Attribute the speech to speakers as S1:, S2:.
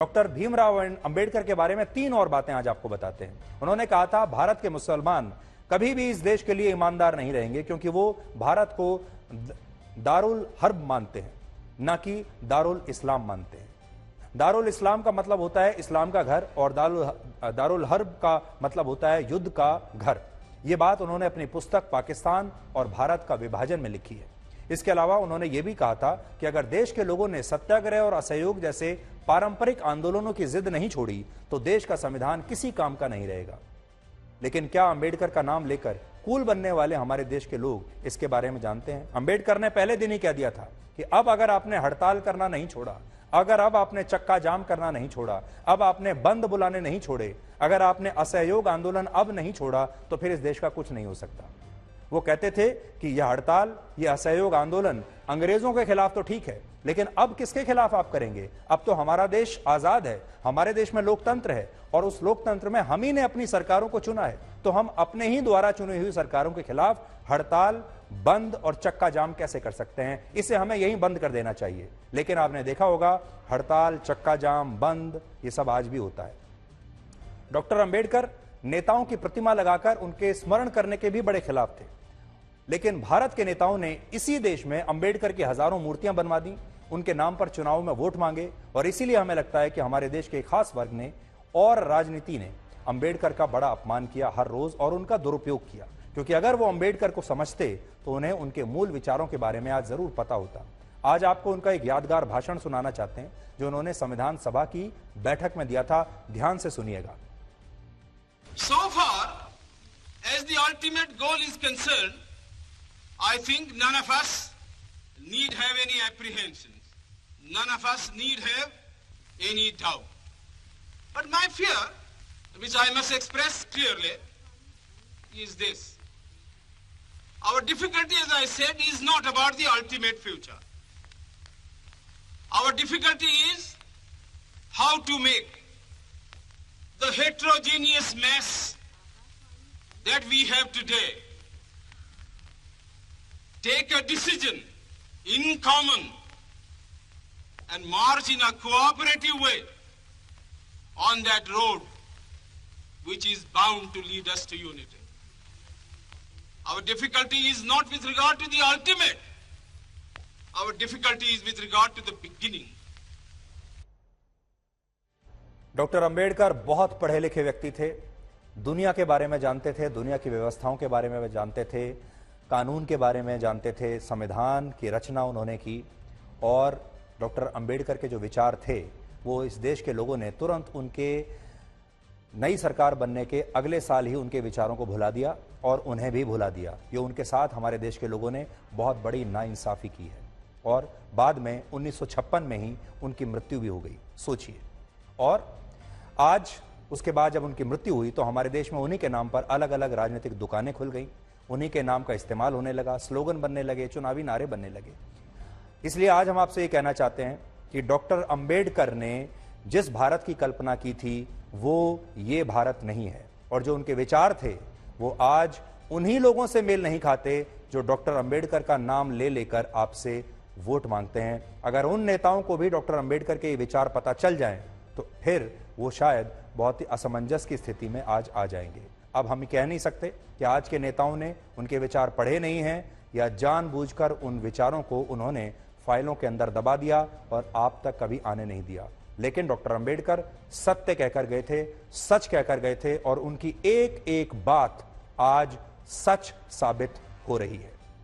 S1: Doctor Bhimrao Ambedkar के बारे में 3 और बातें आज आपको बताते हैं। उन्होंने कहा था भारत के मुसलमान कभी भी इस देश के लिए ईमानदार नहीं रहेंगे क्योंकि वो भारत को दारुल हर्ब मानते हैं, ना कि दारुल इस्लाम मानते हैं। दारुल इस्लाम का मतलब होता है इस्लाम का घर और दारुल हर्ब का मतलब होता है युद्ध का घर। ये बात उन्होंने अपनी पुस्तक पाकिस्तान और भारत का विभाजन में लिखी है। इसके अलावा उन्होंने ये भी कहा था कि अगर देश के लोगों ने सत्याग्रह और असहयोग जैसे पारंपरिक आंदोलनों की जिद नहीं छोड़ी तो देश का संविधान किसी काम का नहीं रहेगा। लेकिन क्या अंबेडकर का नाम लेकर कूल बनने वाले हमारे देश के लोग इसके बारे में जानते हैं? अंबेडकर ने पहले दिन ही कह दिया था कि अब अगर आपने हड़ताल करना नहीं छोड़ा, अगर अब आपने चक्का जाम करना नहीं छोड़ा, अब आपने बंद बुलाने नहीं छोड़े, अगर आपने असहयोग आंदोलन अब नहीं छोड़ा तो फिर इस देश का कुछ नहीं हो सकता। वो कहते थे कि यह हड़ताल, यह असहयोग आंदोलन अंग्रेजों के खिलाफ तो ठीक है, लेकिन अब किसके खिलाफ आप करेंगे? अब तो हमारा देश आजाद है, हमारे देश में लोकतंत्र है और उस लोकतंत्र में हम ही ने अपनी सरकारों को चुना है, तो हम अपने ही द्वारा चुनी हुई सरकारों के खिलाफ हड़ताल, बंद और चक्का जाम कैसे कर सकते हैं? इसे हमें यहीं बंद कर देना चाहिए। लेकिन आपने देखा होगा हड़ताल, चक्का जाम, बंद, ये सब आज भी होता है। डॉक्टर अंबेडकर नेताओं की प्रतिमा लगाकर उनके स्मरण करने के भी बड़े खिलाफ थे, लेकिन भारत के नेताओं ने इसी देश में अंबेडकर की हजारों मूर्तियां बनवा दी, उनके नाम पर चुनाव में वोट मांगे और इसीलिए हमें लगता है कि हमारे देश के एक खास वर्ग ने और राजनीति ने अंबेडकर का बड़ा अपमान किया हर रोज और उनका दुरुपयोग किया। क्योंकि अगर वो अंबेडकर को समझते तो उन्हें उनके मूल विचारों के बारे में आज जरूर पता होता। आज आपको उनका एक यादगार भाषण सुनाना चाहते हैं जो उन्होंने संविधान सभा की बैठक में दिया था। ध्यान से सुनिएगा।
S2: So far as the ultimate goal is concerned, I think none of us need have any apprehensions. None of us need have any doubt. But my fear, which I must express clearly, is this. Our difficulty, as I said, is not about the ultimate future. Our difficulty is how to make the heterogeneous mess that we have today take a decision in common and march in a cooperative way on that road which is bound to lead us to unity. Our difficulty is not with regard to the ultimate. Our difficulty is with regard to the beginning.
S1: Doctor Ambedkar बहुत पढ़े लिखे व्यक्ति थे, दुनिया के बारे में जानते थे, दुनिया की व्यवस्थाओं के बारे में जानते थे, कानून के बारे में जानते थे, संविधान की रचना उन्होंने की और डॉक्टर अंबेडकर के जो विचार थे वो इस देश के लोगों ने तुरंत उनके नई सरकार बनने के अगले साल ही उनके विचारों को भुला दिया और उन्हें भी भुला दिया। ये उनके साथ हमारे देश के लोगों ने बहुत बड़ी नाइंसाफी की है और बाद में 1956 में ही उनकी मृत्यु भी हो गई। सोचिए। और आज उसके बाद जब उनकी मृत्यु हुई तो हमारे देश में उन्हीं के नाम पर अलग अलग राजनीतिक दुकानें खुल गई, उन्हीं के नाम का इस्तेमाल होने लगा, स्लोगन बनने लगे, चुनावी नारे बनने लगे। इसलिए आज हम आपसे ये कहना चाहते हैं कि डॉक्टर अंबेडकर ने जिस भारत की कल्पना की थी वो ये भारत नहीं है और जो उनके विचार थे वो आज उन्हीं लोगों से मेल नहीं खाते जो डॉक्टर अंबेडकर का नाम ले लेकर आपसे वोट मांगते हैं। अगर उन नेताओं को भी डॉक्टर अंबेडकर के विचार पता चल जाएं तो फिर वो शायद बहुत ही असमंजस की स्थिति में आज आ जाएंगे। अब हम कह नहीं सकते कि आज के नेताओं ने उनके विचार पढ़े नहीं हैं या जानबूझकर उन विचारों को उन्होंने फाइलों के अंदर दबा दिया और आप तक कभी आने नहीं दिया। लेकिन डॉक्टर अंबेडकर सत्य कहकर गए थे, सच कहकर गए थे और उनकी एक एक बात आज सच साबित हो रही है।